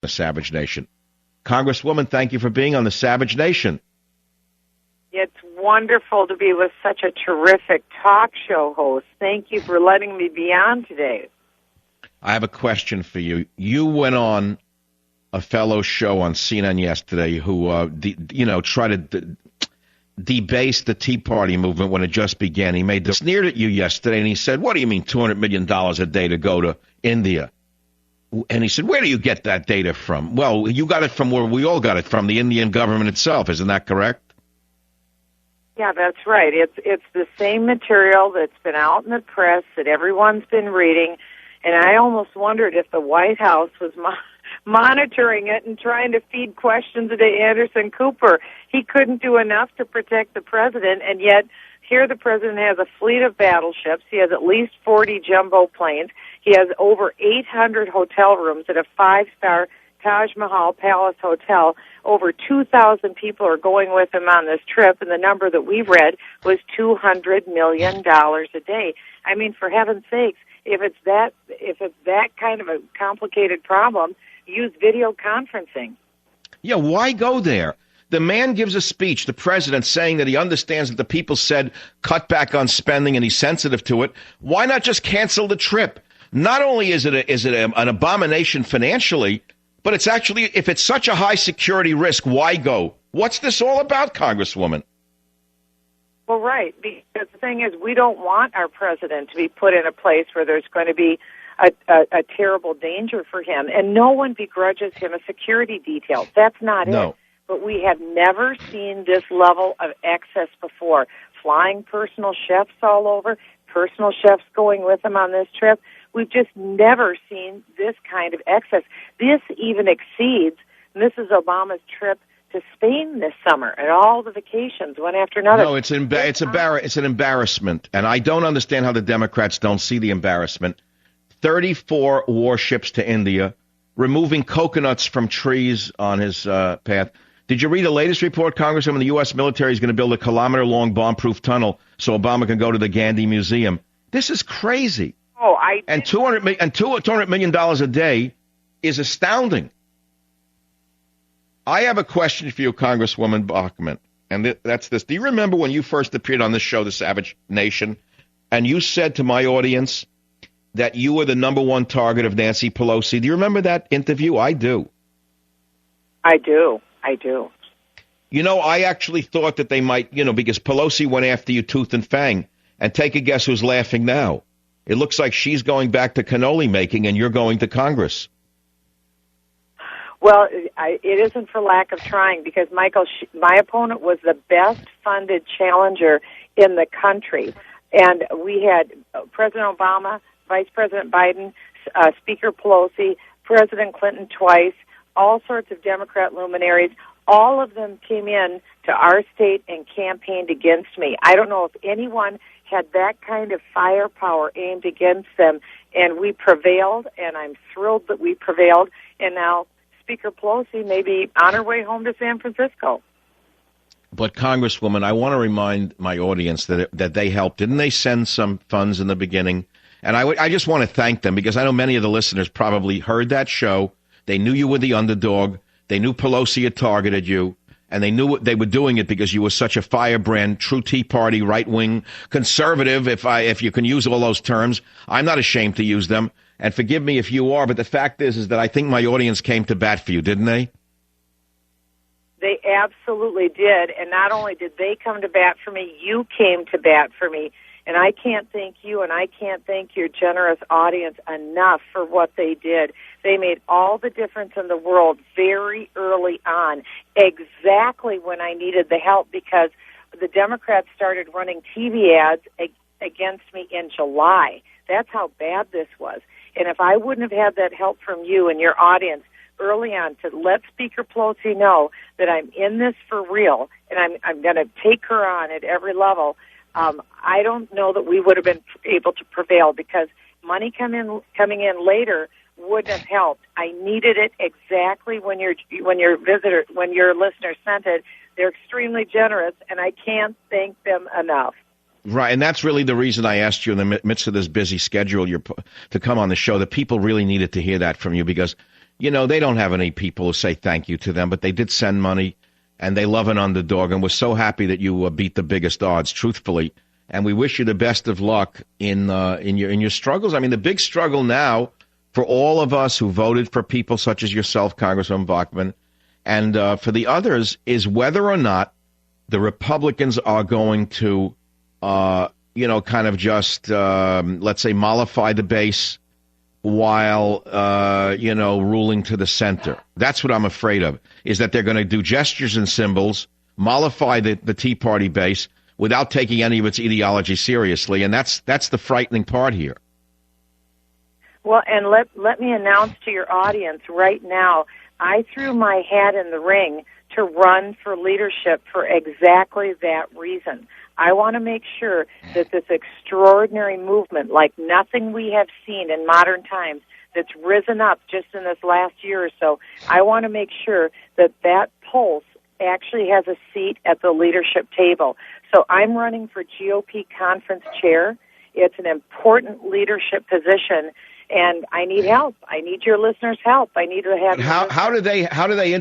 the Savage Nation. Congresswoman, thank you for being on the Savage Nation. It's wonderful to be with such a terrific talk show host. Thank you for letting me be on today. I have a question for you. You went on a fellow show on CNN yesterday who, tried to debase the Tea Party movement when it just began. He sneered at you yesterday, and he said, "What do you mean $200 million a day to go to India?" And he said, "Where do you get that data from?" Well, you got it from where we all got it from, the Indian government itself. Isn't that correct? Yeah, that's right. It's the same material that's been out in the press that everyone's been reading, and I almost wondered if the White House was monitoring it and trying to feed questions to Anderson Cooper. He couldn't do enough to protect the president, and yet here the president has a fleet of battleships. He has at least 40 jumbo planes. He has over 800 hotel rooms at a five-star Taj Mahal Palace Hotel. Over 2,000 people are going with him on this trip, and the number that we read was $200 million a day. I mean, for heaven's sakes, if it's that kind of a complicated problem, use video conferencing. Yeah, why go there? The man gives a speech, the president, saying that he understands that the people said cut back on spending and he's sensitive to it. Why not just cancel the trip? Not only is it an abomination financially, but it's actually, if it's such a high security risk, why go? What's this all about, Congresswoman? Well, right, because the thing is, we don't want our president to be put in a place where there's going to be a terrible danger for him, and no one begrudges him a security detail. That's not it. But we have never seen this level of excess before. Flying personal chefs all over, personal chefs going with him on this trip. We've just never seen this kind of excess. This even exceeds, and this is Obama's trip to Spain this summer, and all the vacations, one after another. No, it's an embarrassment, and I don't understand how the Democrats don't see the embarrassment. 34 warships to India, removing coconuts from trees on his path. Did you read the latest report, Congresswoman? The U.S. military is going to build a kilometer-long bomb-proof tunnel so Obama can go to the Gandhi Museum. This is crazy. Oh, and $200 million a day is astounding. I have a question for you, Congresswoman Bachmann, and that's this. Do you remember when you first appeared on this show, The Savage Nation, and you said to my audience that you were the number one target of Nancy Pelosi? Do you remember that interview? I do. I do. You know, I actually thought that they might, because Pelosi went after you tooth and fang. And take a guess who's laughing now. It looks like she's going back to cannoli making and you're going to Congress. Well, it isn't for lack of trying, because, Michael, my opponent was the best-funded challenger in the country. And we had President Obama, Vice President Biden, Speaker Pelosi, President Clinton twice, all sorts of Democrat luminaries. All of them came in to our state and campaigned against me. I don't know if anyone had that kind of firepower aimed against them, and we prevailed, and I'm thrilled that we prevailed. And now Speaker Pelosi may be on her way home to San Francisco. But, Congresswoman, I want to remind my audience that they helped. Didn't they send some funds in the beginning? And I just want to thank them, because I know many of the listeners probably heard that show. They knew you were the underdog. They knew Pelosi had targeted you, and they knew they were doing it because you were such a firebrand, true Tea Party, right-wing conservative, if you can use all those terms. I'm not ashamed to use them, and forgive me if you are, but the fact is that I think my audience came to bat for you, didn't they? They absolutely did, and not only did they come to bat for me, you came to bat for me. And I can't thank you, and I can't thank your generous audience enough for what they did. They made all the difference in the world very early on, exactly when I needed the help, because the Democrats started running TV ads against me in July. That's how bad this was. And if I wouldn't have had that help from you and your audience early on to let Speaker Pelosi know that I'm in this for real, and I'm going to take her on at every level, I don't know that we would have been able to prevail, because money coming in later wouldn't have helped. I needed it exactly when your listener sent it. They're extremely generous, and I can't thank them enough. Right, and that's really the reason I asked you in the midst of this busy schedule to come on the show. The people really needed to hear that from you, because they don't have any people who say thank you to them, but they did send money, and they love an underdog, and we're so happy that you beat the biggest odds, truthfully. And we wish you the best of luck in your struggles. I mean, the big struggle now for all of us who voted for people such as yourself, Congresswoman Bachmann, and for the others, is whether or not the Republicans are going to, kind of just, let's say, mollify the base while, ruling to the center. That's what I'm afraid of, is that they're going to do gestures and symbols, mollify the Tea Party base without taking any of its ideology seriously, and that's the frightening part here. Well, and let me announce to your audience right now, I threw my hat in the ring to run for leadership for exactly that reason. I want to make sure that this extraordinary movement, like nothing we have seen in modern times, that's risen up just in this last year or so, I want to make sure that that pulse actually has a seat at the leadership table. So I'm running for GOP conference chair. It's an important leadership position, and I need help. I need your listeners' help. I need to have. How do they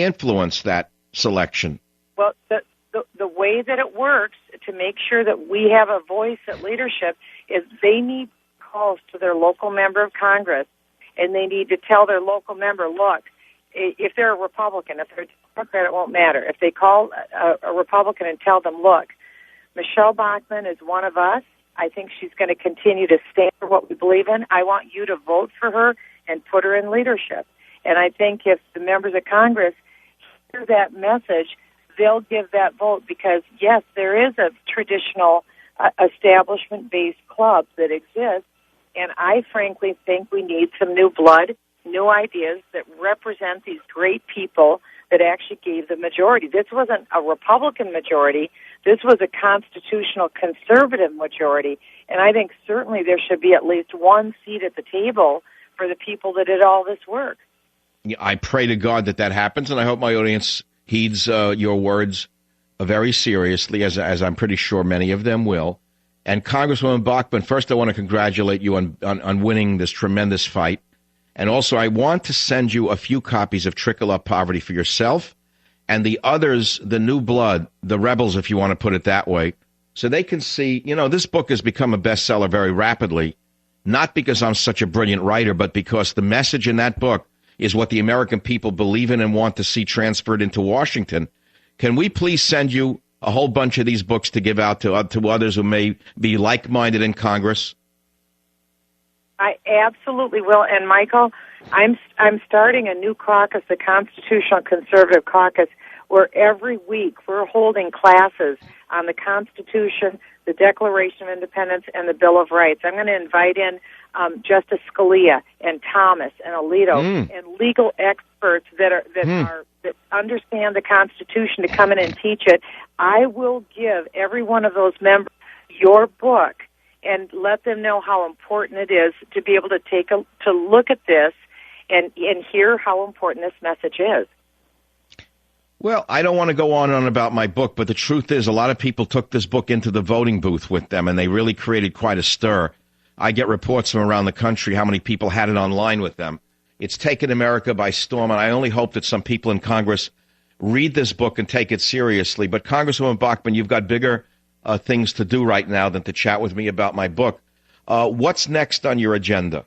influence that selection? Well, the way that it works to make sure that we have a voice at leadership is they need calls to their local member of Congress, and they need to tell their local member, look, if they're a Republican, if they're a Democrat, it won't matter. If they call a Republican and tell them, look, Michelle Bachmann is one of us. I think she's going to continue to stand for what we believe in. I want you to vote for her and put her in leadership. And I think if the members of Congress hear that message, they'll give that vote because, yes, there is a traditional establishment-based club that exists, and I frankly think we need some new blood, new ideas that represent these great people that actually gave the majority. This wasn't a Republican majority. This was a constitutional conservative majority, and I think certainly there should be at least one seat at the table for the people that did all this work. I pray to God that happens, and I hope my audience heeds your words very seriously, as I'm pretty sure many of them will. And Congresswoman Bachmann, first I want to congratulate you on winning this tremendous fight. And also I want to send you a few copies of Trickle Up Poverty for yourself and the others, the new blood, the rebels, if you want to put it that way, so they can see, this book has become a bestseller very rapidly, not because I'm such a brilliant writer, but because the message in that book is what the American people believe in and want to see transferred into Washington. Can we please send you a whole bunch of these books to give out to others who may be like-minded in Congress? I absolutely will. And Michael, I'm starting a new caucus, the Constitutional Conservative Caucus, where every week we're holding classes on the Constitution, the Declaration of Independence, and the Bill of Rights. I'm going to invite in Justice Scalia and Thomas and Alito and legal experts that understand the Constitution to come in and teach it. I will give every one of those members your book and let them know how important it is to be able to look at this and hear how important this message is. Well, I don't want to go on and on about my book, but the truth is a lot of people took this book into the voting booth with them, and they really created quite a stir. I get reports from around the country how many people had it online with them. It's taken America by storm, and I only hope that some people in Congress read this book and take it seriously. But Congresswoman Bachmann, you've got bigger things to do right now than to chat with me about my book. What's next on your agenda?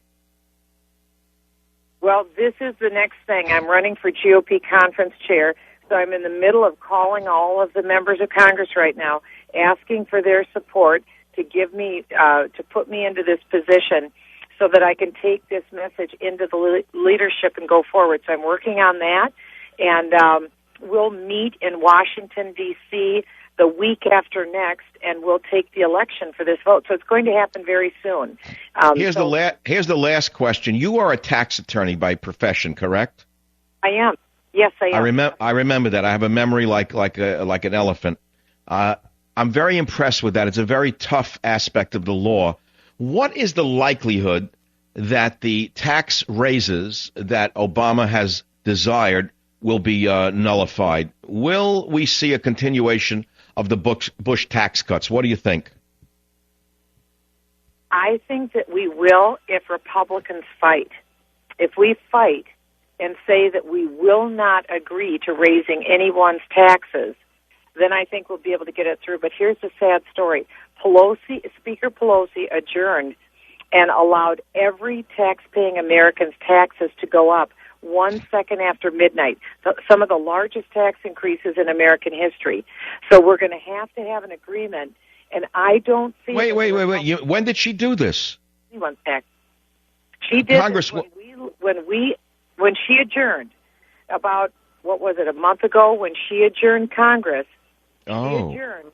Well, this is the next thing. I'm running for GOP conference chair, so I'm in the middle of calling all of the members of Congress right now, asking for their support to give me, to put me into this position so that I can take this message into the leadership and go forward. So I'm working on that, and we'll meet in Washington, D.C. the week after next, and we'll take the election for this vote. So it's going to happen very soon. Here's the last question. You are a tax attorney by profession, correct? I am. Yes, I am. I remember that. I have a memory like an elephant. I'm very impressed with that. It's a very tough aspect of the law. What is the likelihood that the tax raises that Obama has desired will be nullified? Will we see a continuation of the Bush tax cuts? What do you think? I think that we will if Republicans fight. If we fight and say that we will not agree to raising anyone's taxes, then I think we'll be able to get it through. But here's the sad story. Speaker Pelosi adjourned and allowed every tax-paying American's taxes to go up 1 second after midnight, some of the largest tax increases in American history. So we're going to have an agreement, and I don't see... Wait. When did she do this? Anyone's tax. She did Congress, when she adjourned, about, what was it, a month ago, when she adjourned Congress, she adjourned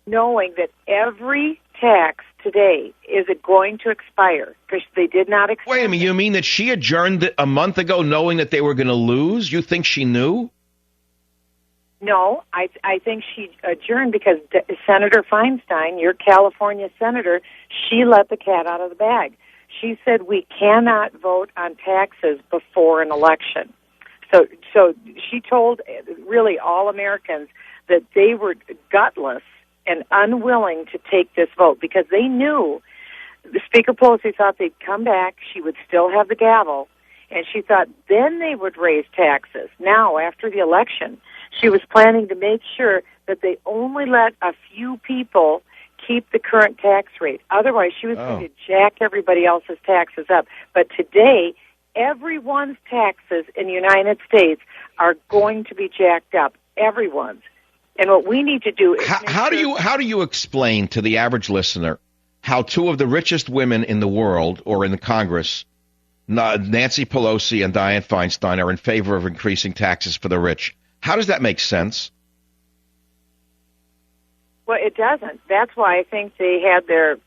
knowing that every tax today is going to expire because they did not expire. Wait a minute, you mean that she adjourned a month ago knowing that they were going to lose? You think she knew? No, I think she adjourned because Senator Feinstein, your California senator, she let the cat out of the bag. She said we cannot vote on taxes before an election. So she told really all Americans that they were gutless and unwilling to take this vote because they knew the Speaker Pelosi thought they'd come back, she would still have the gavel, and she thought then they would raise taxes. Now, after the election, she was planning to make sure that they only let a few people keep the current tax rate. Otherwise, she was going to jack everybody else's taxes up. But today, everyone's taxes in the United States are going to be jacked up. Everyone's. And what we need to do is... How do you explain to the average listener how two of the richest women in the world, or in the Congress, Nancy Pelosi and Dianne Feinstein, are in favor of increasing taxes for the rich? How does that make sense? Well, it doesn't. That's why I think they had their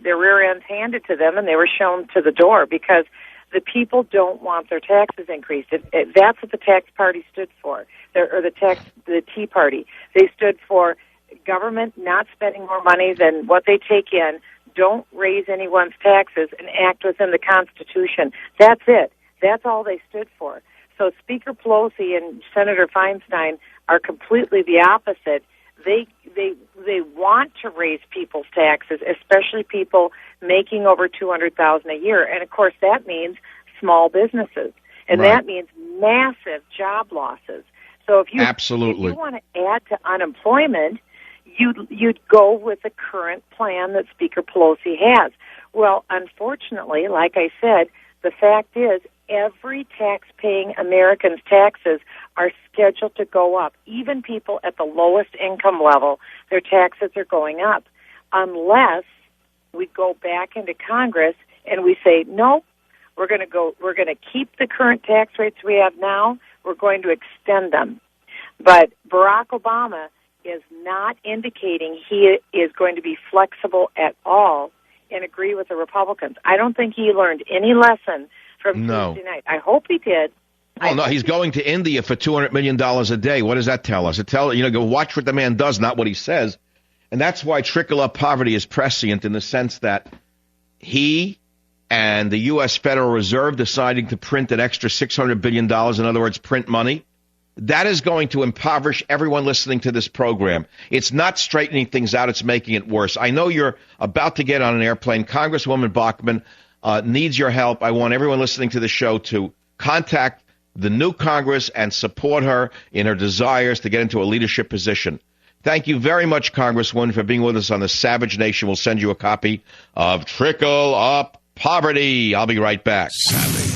rear ends handed to them and they were shown to the door because the people don't want their taxes increased. That's what the tax party stood for, or the Tea Party. They stood for government not spending more money than what they take in, don't raise anyone's taxes, and act within the Constitution. That's it. That's all they stood for. So Speaker Pelosi and Senator Feinstein are completely the opposite. They want to raise people's taxes, especially people making over $200,000 a year, and of course that means small businesses, and that means massive job losses. So if you want to add to unemployment, you'd go with the current plan that Speaker Pelosi has. Well, unfortunately, like I said, the fact is every tax-paying American's taxes are scheduled to go up. Even people at the lowest income level, their taxes are going up, unless we go back into Congress and we say, no, we're going to keep the current tax rates we have now. We're going to extend them. But Barack Obama is not indicating he is going to be flexible at all and agree with the Republicans. I don't think he learned any lesson from Tuesday night. I hope he did. Oh, no, he's going to India for $200 million a day. What does that tell us? Go watch what the man does, not what he says. And that's why trickle-up poverty is prescient in the sense that he and the U.S. Federal Reserve deciding to print an extra $600 billion, in other words, print money, that is going to impoverish everyone listening to this program. It's not straightening things out. It's making it worse. I know you're about to get on an airplane. Congresswoman Bachmann needs your help. I want everyone listening to the show to contact the new Congress and support her in her desires to get into a leadership position. Thank you very much, Congresswoman, for being with us on the Savage Nation. We'll send you a copy of Trickle Up Poverty. I'll be right back. Savage.